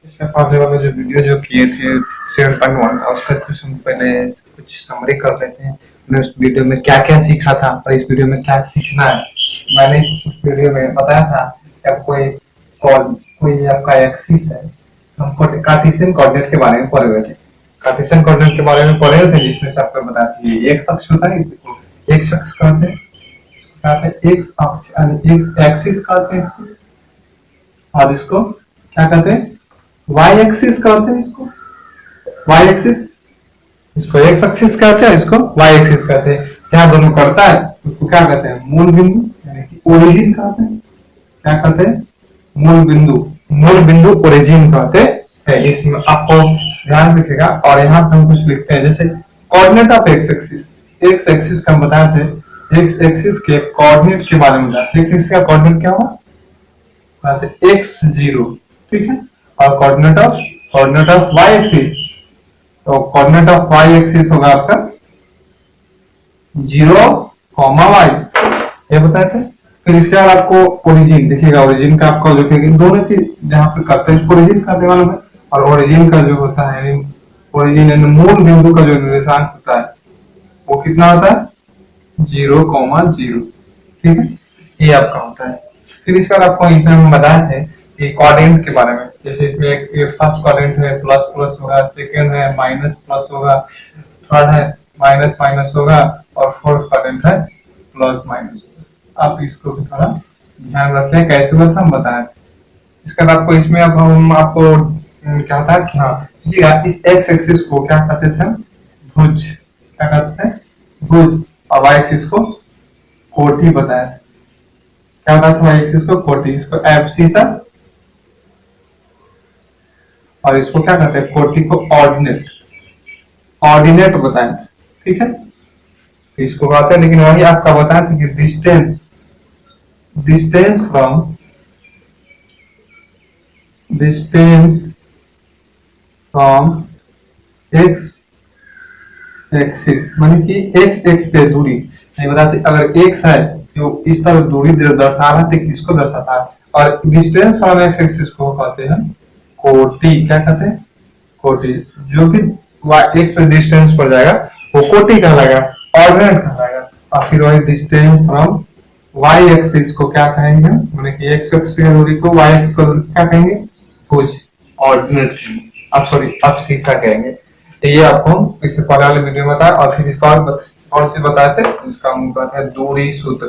इससे पहले वाला जो वीडियो जो किए थे 7.1 का, उसका कुछ हम पहले कुछ समरी कर लेते हैं। हमने उस वीडियो में क्या क्या सीखा था और इस वीडियो में क्या सीखना है। मैंने इस वीडियो में बताया था कि आप कोई आपका एक्सिस है, हम कार्टेशियन कोऑर्डिनेट के बारे में पढ़े हुए थे। कार्टेशियन कोऑर्डिनेट के बारे में पढ़े हुए थे, जिसमें से आपको बताया था ये एक्स अक्ष होता है, इसको एक्स अक्ष कहते हैं, एक्स अक्ष यानी एक्स एक्सिस कहते हैं इसको, और इसको क्या कहते हैं, वाई एक्सिस कहते हैं इसको, वाई एक्सिस, इसको एक्स एक्सिस कहते हैं, इसको वाई एक्सिस कहते हैं। जहां दोनों पड़ता है उसको क्या कहते हैं, मूल बिंदु यानी कि ओरिजिन कहते हैं। क्या कहते हैं, मूल बिंदु, मूल बिंदु ओरिजिन कहते हैं। इसमें आपको ध्यान रखिएगा। और यहाँ पे हम कुछ लिखते हैं, जैसे coordinate of x axis, x axis का हम बताए थे, एक्स एक्सिस के कोऑर्डिनेट के बारे में बताया। एक्स एक्सिस का कोऑर्डिनेट क्या होगा, एक्स जीरो, ठीक है। और कोऑर्डिनेट ऑफ वाई एक्सिस, तो कोऑर्डिनेट ऑफ वाई एक्सिस होगा आपका 0, y, ये बताए थे। फिर इसके बाद आपको ओरिजिन देखिएगा, ओरिजिन का आपको देखेंगे दोनों चीज जहां पे करते हैं, ओरिजिन का देने वाला है। और ओरिजिन का जो होता है, ओरिजिन यानी मूल बिंदु का जो निर्देशांक होता है वो कितना होता है, 0, 0, ठीक है, ये आपका होता है। फिर इसके बाद आपको इसमें बताया है कि कोऑर्डिनेट के बारे में, जैसे इसमें एक फर्स्ट कोऑर्डिनेट है प्लस प्लस होगा, सेकंड है माइनस प्लस होगा, थर्ड है माइनस माइनस होगा, और फोर्थ कोऑर्डिनेट है प्लस माइनस। आप इसको भी थोड़ा ध्यान रखें, कैसे होता हम बताएं। इसके बाद आपको इसमें अब हम आपको क्या था कि हाँ इस एक्स एक्सिस को क्या कहते थे, भुज, क्या कहते थे, भुज, और वाई एक्सिस को कोटि बताया। क्या बताया था वाई एक्सिस को कोटि, इसको एब्सिसा, और इसको क्या कहते हैं, कोटि को ऑर्डिनेट, ऑर्डिनेट बताएं, ठीक है। इसको कहते हैं, लेकिन वही आपका बताया था कि distance, distance from x axis, माने कि एक्स एक्स से दूरी नहीं बताते। अगर एक्स है तो इस तरह दूरी दर्शा रहा है, किसको दर्शाता है। और डिस्टेंस फ्रॉम एक्स एक्सिस को कहते हैं कोटि, क्या कहते हैं, कोटि। जो भी एक्स से डिस्टेंस पर जाएगा वो कोटि कहलाएगा, ऑर्डिनेट कहलाएगा। और फिर वही डिस्टेंस फ्रॉम वाई एक्सिस को क्या कहेंगे, माने कि एक्स एक्सिस की दूरी को वाई एक्सिस को क्या कहेंगे, भुज, ऑर्डिनेट, अब सॉरी अब्सिसा कहेंगे। तो ये आपको इससे पहले वाले वीडियो में बताया। और फिर इसका और से बताए थे, इसका हम कहते हैं दूरी सूत्र,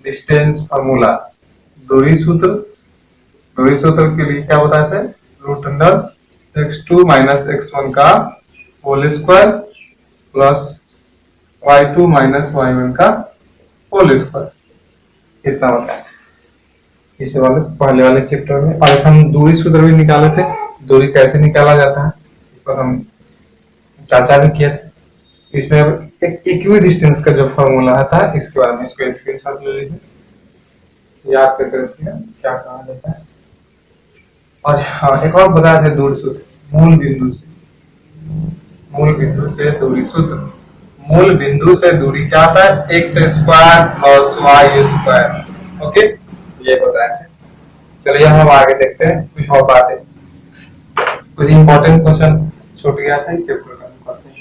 डिस्टेंस फॉर्मूला, दूरी सूत्र। दूरी सूत्र के लिए क्या बताए थे, root under x2 minus x1 का whole square plus y2 minus y1 का होल स्क्वायर, इतना बताया इसे वाले पहले वाले चैप्टर में। और हम दूरी सूत्र भी निकाले थे, दूरी कैसे निकाला जाता है इस पर हम चर्चा भी किया था। इसमें एक इक्वी डिस्टेंस का जो फॉर्मूला आता है, इसके बारे में इसको स्क्रीनशॉट ले लीजिए, याद करके रखिए क्या कहा जाता है। और हाँ एक और बताया था दूरी सूत्र, मूल बिंदु से, मूल बिंदु से दूरी सूत्र, मूल बिंदु से दूरी क्या आता है, x square plus y square, okay, ये बताया है। चलिए हम आगे देखते हैं कुछ और बातें, कुछ इंपॉर्टेंट क्वेश्चन छूट गया था, इसे प्रोग्राम करते हैं।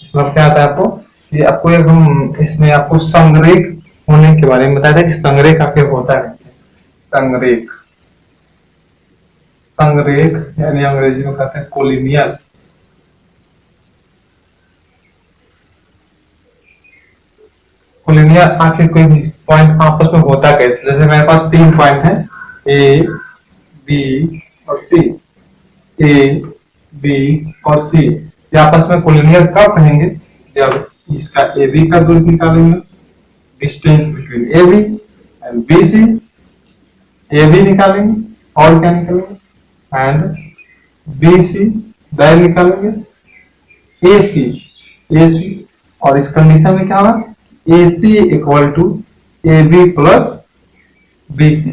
मतलब क्या आता है आपको कि आपको एक हम इसमें आपको संरेख होने के बारे में बताया था कि संरेख आखिर होता है। संरेख, संरेख यानी अंग्रेजी में कहते हैं कोलिनियर। कोलिनियर आखिर कोई भी पॉइंट आपस में होता कैसे, जैसे मेरे पास 3 पॉइंट है ए बी और सी, ए बी और सी, ये आपस में कोलिनियर कब कहेंगे, जब इसका ए बी का दूरी निकालेंगे, distance between A B and B C, A B निकालेंगे और क्या निकालेंगे, एंड बी सी दाएं निकालेंगे, ए सी, और इस कंडीशन में क्या होगा, A C equal to A B plus B C,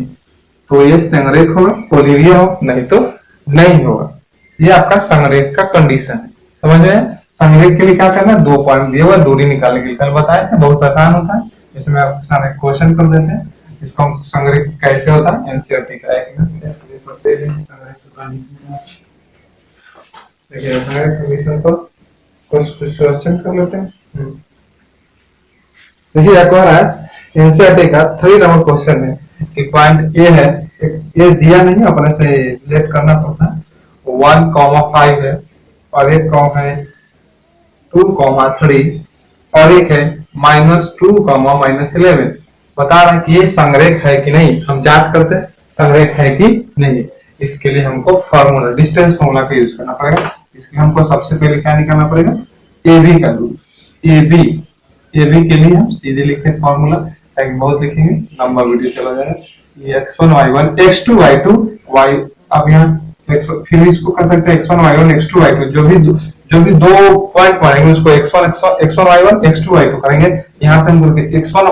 तो ये संरेख होगा, कोलिनियर हो, नहीं तो नहीं होगा। ये आपका संरेख का कंडीशन है, समझ रहे हैं। संरेख के लिए क्या करना है, 2 पॉइंट दिए हुआ दूरी निकालने के लिए कल बताए थे, बहुत आसान होता है। इसमें आपके सामने क्वेश्चन कर देते हैं, इसको हम संरेख कैसे होता है एनसीईआरटी का एक इसके लिए पढ़ते हैं संरेख का। देखिए संरेख कंडीशन को कुछ क्वेश्चन कर लेते हैं। देखिए एक और है एनसीईआरटी का 3 नंबर क्वेश्चन है कि पॉइंट ए है, ये दिया नहीं अपने से लेट करना पड़ता है, 1,5 है और एक कॉम है 2,3 और एक है -2,-11। बता रहा है कि ये संरेख है कि नहीं, हम जांच करते हैं संरेख है कि नहीं। इसके लिए हमको फार्मूला डिस्टेंस फार्मूला का यूज करना पड़ेगा। इसलिए हमको सबसे पहले क्या निकालना पड़ेगा, ए बी का दूरी। ए बी के लिए हम सीधे लिखते हैं फार्मूला, बहुत लिखेंगे लंबा वीडियो चला जाएगा। ये x1 y1 x2 y2 y, अब यहाँ फिर इसको कर सकते हैं x1 y1 x2 y2, जो भी 2 पॉइंट पढ़ेंगे उसको x1 y1 x2 y2 करेंगे। यहाँ पे हम बोलते x1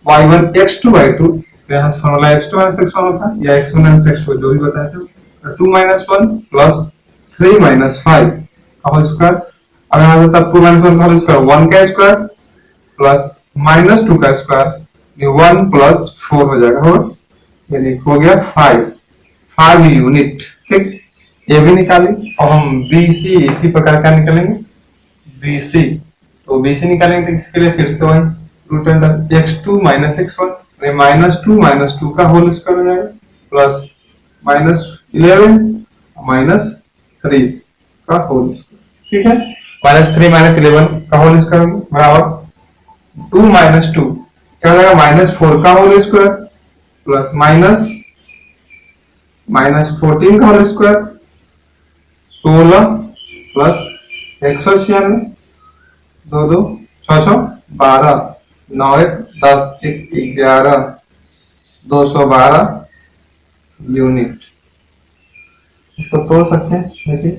y1 x2 y2, तो यहाँ से फॉर्मूला x2 x1 होता है या x1 x2 जो भी बताए थे, 2 - 1 प्लस 3 - 5 का होल स्क्वायर। अब यहाँ से 2 - 1 का होल स्क्वायर 1 का स्क्वायर प्लस -2 का स्क्वायर, ये 1 + 4 हो जाएगा, और यानी हो गया 5 यूनिट। ठीक, ये भी निकाली। अब हम BC इसी प्रकार का निकालेंगे BC, तो BC निकालेंगे तो इसके लिए फिर से वही रूट अंडर x2 - x1, -2 का होल स्क्वायर हो जाएगा प्लस -11 -3 का होल स्क्वायर। ठीक है, -3 - 11 का होल स्क्वायर बराबर 2 - 2 क्या हो जाएगा, -4 का होल स्क्वायर प्लस -14 का होल स्क्वायर, 16 प्लस 196, 2 2 6 6 12 9 1 10 1 11 212 यूनिट। इसको तोड़ सकते हैं, देखिए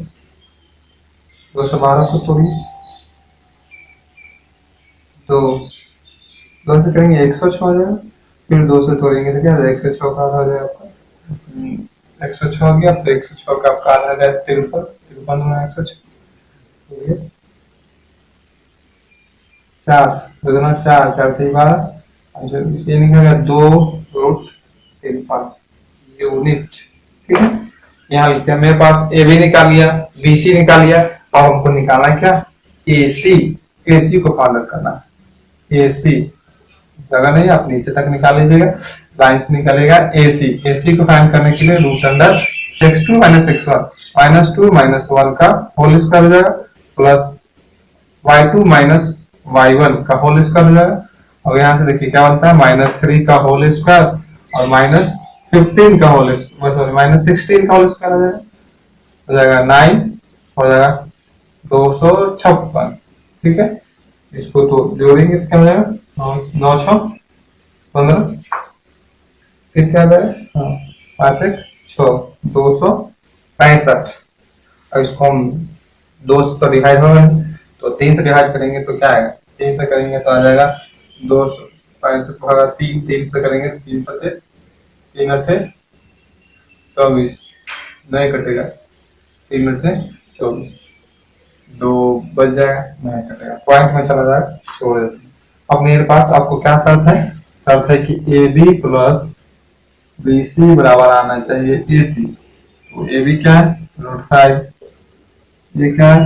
212 को तोड़िए, तो 2 से करेंगे 106 हो जाएगा, फिर 2 से तोड़ेंगे तो क्या हो जाएगा, 106 का आधा हो जाएगा आपका, 106 गया तो 106 का आपका आधा हो जाएगा 53 में 106, 4 2 4 4 3 12, ये निकलेगा 2√53 यूनिट। ठीक है, यहाँ लिखते हैं मेरे पास ए बी निकाल लिया, BC निकाल लिया, अब हमको निकालना क्या, AC को फाइंड करना है। AC जगह नहीं, आप नीचे तक निकाल लीजिएगा, लाइन से निकलेगा AC को फाइंड करने के लिए रूट अंडर x2 - x1 -2 - 1 का होल स्क्वायर हो जाएगा प्लस y2 - y1 का होल स्क्वायर हो जाएगा। और यहाँ से देखिए क्या बनता है, -3 का होल स्क्वायर और -15 का होल सॉरी -16 का होल स्क्वायर हो जाएगा 9 हो जाएगा 256। ठीक है, इसको तो जोड़ेंगे तो क्या हो जाएगा, 9 6 15, फिर क्या आ जाएगा 5 1 6 265। और इसको हम 2 से तो डिवाइड होगा, तो 3 से डिवाइड करेंगे तो क्या आएगा, 3 से करेंगे तो आ जाएगा 265 3 से करेंगे 3 7 3 8 24, नहीं कटेगा 3 8 24, 2 बच जाएगा, नहीं कटेगा, पॉइंट में चला जाएगा, छोड़ देते हैं। अब मेरे पास आपको क्या शर्त है, शर्त है कि AB प्लस BC बराबर आना चाहिए AC, तो AB क्या है √5, ये क्या है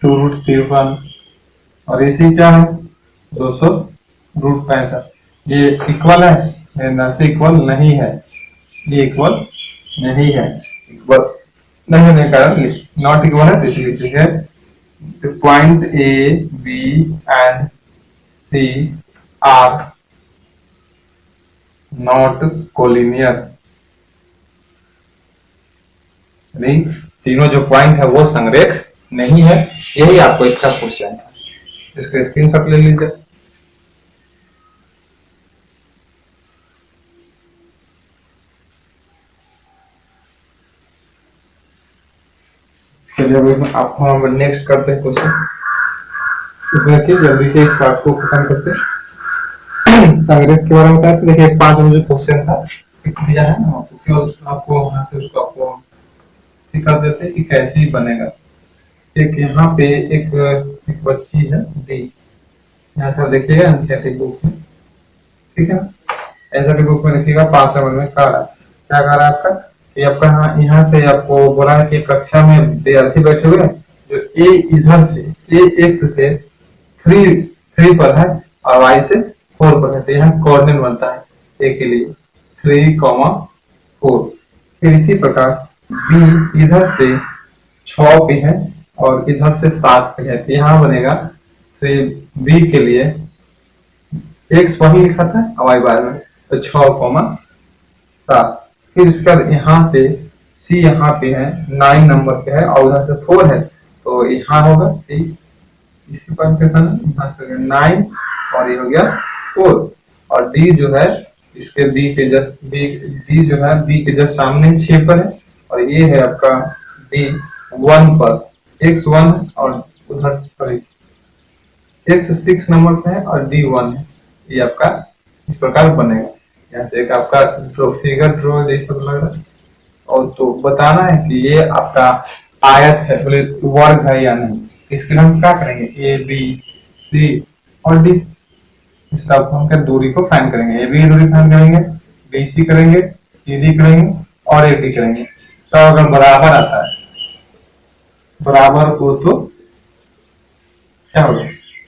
2√53 और AC क्या है 200√65। ये इक्वल है ना, से इक्वल नहीं है, ये इक्वल नहीं है, इक्वल नहीं होने का कारण नॉट इक्वल है, तो इसलिए ठीक है, the point A, B and C are not collinear, यानी तीनों जो पॉइंट है वो संरेख नहीं है। यही आपको इसका क्वेश्चन है, इसका स्क्रीनशॉट ले लीजिए। चलिए आपको हम नेक्स्ट करते हैं क्वेश्चन, इसमें जल्दी से इस पार्ट को खत्म करते हैं। संरेख के बारे में बताते, देखिए 5 में जो क्वेश्चन था दिया है ना, आपको वहां से उसको आपको दिखा देते कि कैसे ही बनेगा। एक यहाँ पे एक एक बच्ची है डी। यहाँ से देखिएगा एनसीईआरटी बुक में, ठीक है। एनसीईआरटी बुक में लिखिएगा 5 नंबर में कह रहा है, क्या कह रहा है आपका, ये आपका यहाँ से आपको बोला है कि कक्षा में विद्यार्थी बैठे हुए हैं, जो ए इधर से ए एक्स से 3 पर है और वाई से 4 पर है, तो यहाँ कोऑर्डिनेट बनता है ए के लिए 3,4। फिर इसी प्रकार बी इधर से 6 पे है और इधर से 7 पे है, तो यहाँ बनेगा, तो बी के लिए एक्स वही लिखा था और वाई बाद में, तो 6,7। फिर इसके बाद यहाँ से सी यहाँ पे है 9 नंबर पे है और उधर से 4 है, तो यहाँ होगा सी, इसी पर यहाँ से 9 और ये हो गया 4। और डी जो है इसके बी के जस्ट डी जो है बी के जस्ट सामने 6 पर है और ये है आपका डी 1 पर, एक्स 1 और उधर सॉरी एक्स 6 नंबर पे है और डी 1 है। ये आपका इस प्रकार बनेगा। यहाँ से एक आपका फिगर ड्रॉ जैसा लग रहा है, और तो बताना है कि ये आपका आयत है, बोले वर्ग है या नहीं। इसके लिए हम क्या करेंगे, ए बी सी और डी, इस सब हम क्या दूरी को फाइंड करेंगे, ए बी दूरी फाइंड करेंगे, बी सी करेंगे, सी डी करेंगे और ए डी करेंगे। तो अगर बराबर आता है, बराबर हो तो क्या होगा,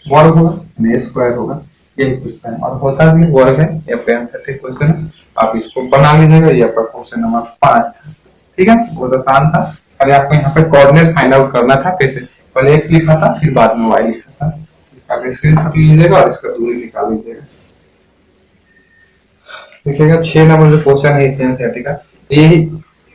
वर्ग होगा, स्क्वायर होगा, यही पूछता है और होता भी वर्ग है। ये आपका आंसर ठीक क्वेश्चन है, आप इसको बना लीजिएगा। ये आपका क्वेश्चन नंबर 5 था, ठीक है, बहुत आसान था। अरे आपको यहाँ पे कोऑर्डिनेट फाइंड आउट करना था, कैसे, पहले एक्स लिखा था फिर बाद में वाई लिखा था। इसका स्क्रीनशॉट लीजिएगा और इसका दूरी निकाल लीजिएगा। देखिएगा 6 नंबर जो क्वेश्चन है इस एनसीईआरटी का, यही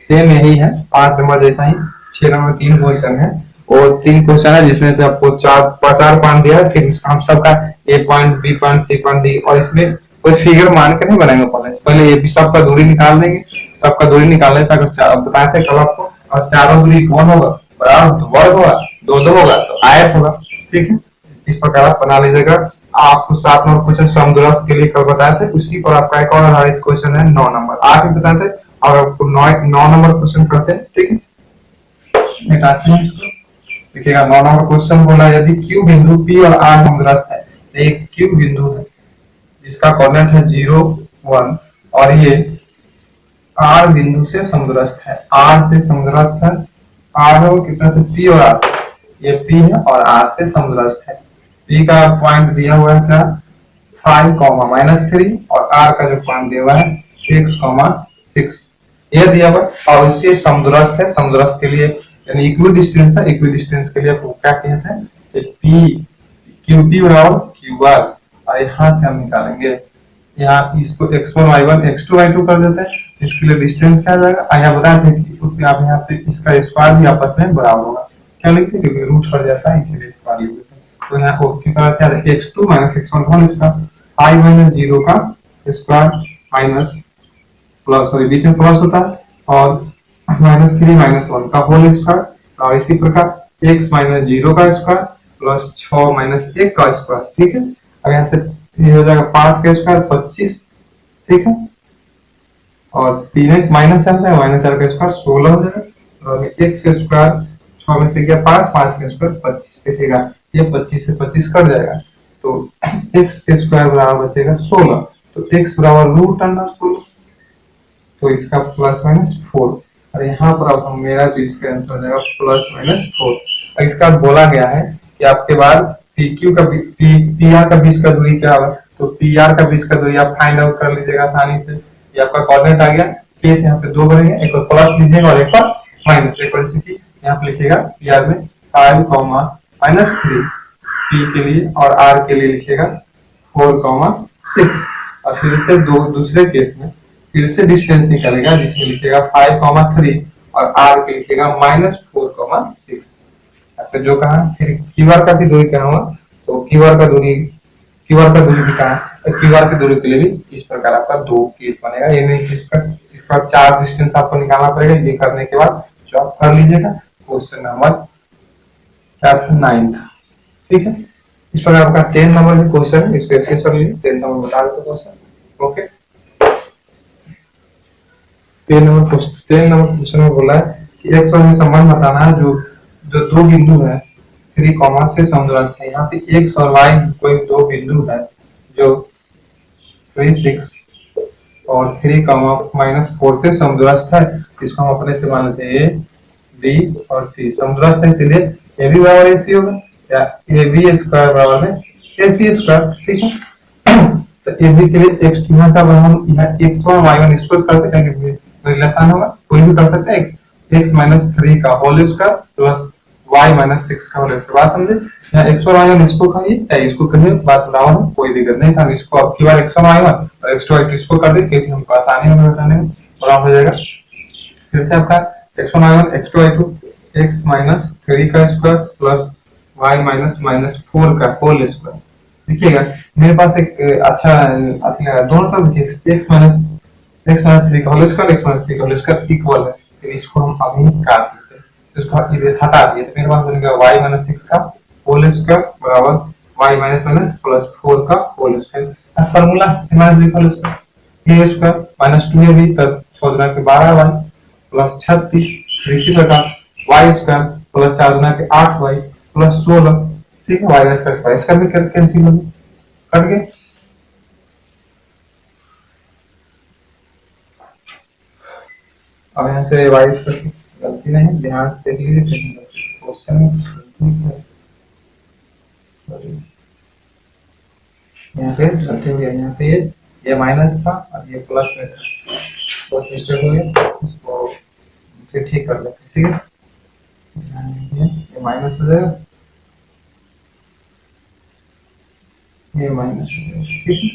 सेम यही है 5 नंबर जैसा ही। 6 नंबर 3 क्वेश्चन है और 3 क्वेश्चन है जिसमें से आपको 4 पॉइंट दिया है, फिर हम सबका A point B point C point D, और इसमें कोई फिगर मान के नहीं बनाएंगे, पहले ये भी सबका दूरी निकाल देंगे। सबका दूरी निकालने से बताए थे कल आपको, और चारों दूरी कौन होगा, बराबर वर्ग होगा, 2 होगा तो आयत होगा, ठीक है। इस प्रकार आप बना लीजिएगा। आपको 7 नंबर क्वेश्चन समदुरस्थ के लिए कल बताए थे, उसी पर आपका एक और आधारित क्वेश्चन है 9 नंबर 8 में बताए थे, और आपको 9 नंबर क्वेश्चन करते हैं, ठीक है। मिटाते हैं इसको। देखिएगा 9 नंबर क्वेश्चन बोला, यदि Q बिंदु P और R समदुरस्थ है, एक Q बिंदु है जिसका कोऑर्डिनेट है 0 1 और ये R बिंदु से समदुरस्थ है, R से समदुरस्थ है, R हो कितना से P और R, ये P है और R से समदुरस्थ है। P का पॉइंट दिया हुआ है क्या 5, -3 और R का जो पॉइंट दिया हुआ है 6, 6 ये दिया हुआ और इससे समदुरस्थ है। समदुरस्थ के लिए यानी इक्वी डिस्टेंस है, इक्वी डिस्टेंस के लिए आपको क्या कहते हैं, P QP बराबर QR, और यहाँ से हम निकालेंगे, यहाँ इसको x1 y1 x2 y2 कर देते हैं, इसके लिए डिस्टेंस क्या आ जाएगा, यहाँ बता दें कि आप यहाँ पे इसका स्क्वायर भी आपस में बराबर होगा, क्या लिखते हैं क्योंकि रूट हट जाता है इसीलिए स्क्वायर लिख देते हैं। तो यहाँ को क्या करते हैं, x2 - x1 होल स्क्वायर, 5 - 0 का स्क्वायर माइनस प्लस, सॉरी बीच में प्लस होता है, और -3 - 1 का होल स्क्वायर, और इसी प्रकार x - 0 का स्क्वायर प्लस 6 - 1 का स्क्वायर, ठीक है। अब यहाँ से ये हो जाएगा 5 का स्क्वायर 25, ठीक है, और 3 माइनस 4 का स्क्वायर 16 हो जाएगा, और x स्क्वायर 6 में से गया 5, 5 का स्क्वायर 25, देखिएगा ये 25 से 25 कट जाएगा, तो x स्क्वायर बराबर बचेगा 16, तो x बराबर √16, तो इसका +-4, और यहाँ पर अब हम मेरा भी इसका आंसर हो जाएगा +-4। और इसका बोला गया है कि आपके बाद PQ का PR का बीच का दूरी क्या होगा, तो PR का बीच का दूरी आप फाइंड आउट कर लीजिएगा आसानी से। ये आपका कोऑर्डिनेट आ गया, केस यहाँ पे 2 बनेंगे, एक और प्लस लीजिएगा और एक और माइनस, एक और जैसे यहाँ पे लिखिएगा PR में 5, -3 P के लिए और R के लिए लिखिएगा 4, 6, और फिर से दूसरे केस में फिर से डिस्टेंस निकालेगा जिसमें लिखिएगा 5, 3 और R के लिखिएगा -4, 6। आपका जो कहा फिर क्यूआर का भी दूरी क्या होगा, तो क्यूआर का दूरी भी कहा, तो क्यूआर की दूरी के लिए भी इस प्रकार आपका 2 केस बनेगा। ये नहीं कि इसका 4 डिस्टेंस आपको निकालना पड़ेगा। ये करने के बाद जो आप कर लीजिएगा क्वेश्चन नंबर क्या था 9 था, ठीक है। इस प्रकार आपका 10 नंबर का क्वेश्चन है, इसको ऐसे कर लीजिए, 10 नंबर बता देते क्वेश्चन, ओके। 10 नंबर क्वेश्चन में बोला है कि x और y संबंध बताना है, जो 2 बिंदु है 3 कॉमा से समदूरस्थ है। यहाँ पे x और y कोई दो बिंदु है जो 3 6 और 3 कॉमा -4 से समदूरस्थ है। इसको हम अपने से मान लेते हैं a b और c समदूरस्थ है, इसलिए ab बराबर ac होगा या ab स्क्वायर बराबर में ac स्क्वायर। ठीक है, तो ab के लिए x यहाँ का हम यहाँ x1 y1 इसको करते हैं कि रिलेशन होगा, कोई भी कर सकते हैं। x 3 का होल स्क्वायर प्लस y -6 का होल स्क्वायर। बात समझे? यहाँ x1 y1 इसको कहिए या इसको कहिए, बात बराबर है, कोई दिक्कत नहीं। हम इसको अब की बार x1 y1 और x2 y2 इसको कर दे क्योंकि हमको आसानी में बताने में बराबर हो जाएगा। फिर से आपका x1 y1 x2 y2 x 3 का स्क्वायर प्लस y -4 का होल स्क्वायर। देखिएगा मेरे पास एक अच्छा दोनों तरफ देखिए x -3 का होल स्क्वायर x -3 का होल स्क्वायर इक्वल है। फिर इसको हम अभी काट देते हैं, तो इसको इधर हटा दिए तो मेरे पास बनेगा y -6 का होल स्क्वायर बराबर y +4 का whole square. Formula -3 whole square a square -2ab तब 14 के 12y प्लस 36 इसी प्रकार y स्क्वायर प्लस 4 गुना के 8y प्लस 16। ठीक है, y स्क्वायर इसका भी कैंसिल हो कट गए। अब यहाँ से y स्क्वायर गलती नहीं, ध्यान से देख लीजिए क्वेश्चन में यहाँ पे गलती हो गया। यहाँ पे ये माइनस था और ये प्लस में था, तो मिस्टेक हो गया, इसको फिर ठीक कर लेते हैं। ठीक है, ये माइनस हो जाएगा, ये माइनस हो जाएगा। ठीक है,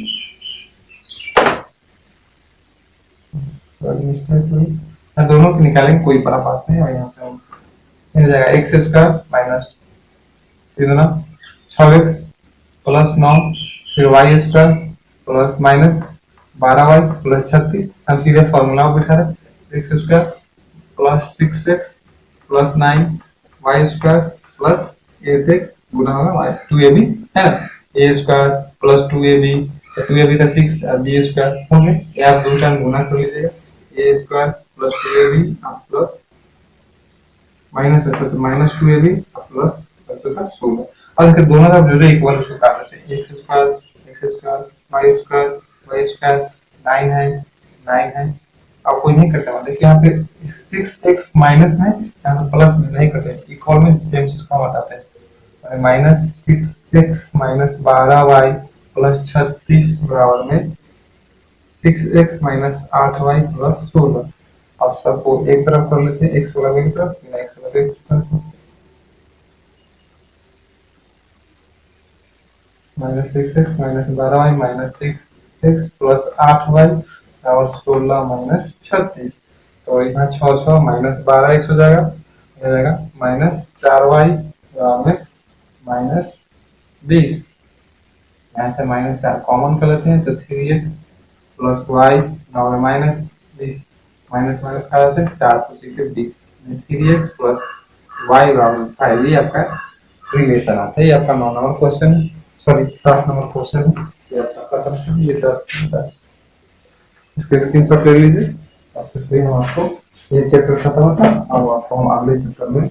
मिस्टेक हुई, दोनों को निकालेंगे, कोई बड़ा बात नहीं। और यहाँ से हम हो जाएगा x square minus 6x plus 9 फिर y square plus -12y plus 36। हम सीधे फॉर्मूला बिठा रहे x square plus 6x plus 9y square plus 8x गुना होगा 2ab है ना, a square plus 2ab 2ab का 6 और b स्क्वायर होंगे, ये आप दो टाइम गुना कर लीजिएगा a square plus 2ab plus -2ab plus 16। और इसके दोनों तरफ जो इक्वल उसको काट लेते हैं, x square y square y square 9 है 9 है। अब कोई नहीं करता, देखिए यहाँ पे 6x माइनस में यहाँ पे प्लस में नहीं करते, इक्वल में सेम चीज को बताते हैं। -6x -12y प्लस 36 बराबर में 6x -8y प्लस 16। अब सबको एक तरफ कर लेते हैं, x वाला एक तरफ x वाला एक तरफ -6x -12y -6x plus 8y और 16 -36। तो यहाँ 6 -12x हो जाएगा, हो जाएगा -4y में -20। यहाँ से -4 कॉमन कर लेते हैं तो 3x प्लस y और -20 माइनस का होता है 4 तो सीधे 20 3x प्लस y बराबर 5। ये आपका रिलेशन आता है, ये आपका 9 number question, sorry 10 number question है। ये आपका खत्म है, ये 10 इसका स्क्रीनशॉट ले लीजिए। अब फिर हम आपको ये चैप्टर खत्म होता है, अब आपको हम अगले चैप्टर में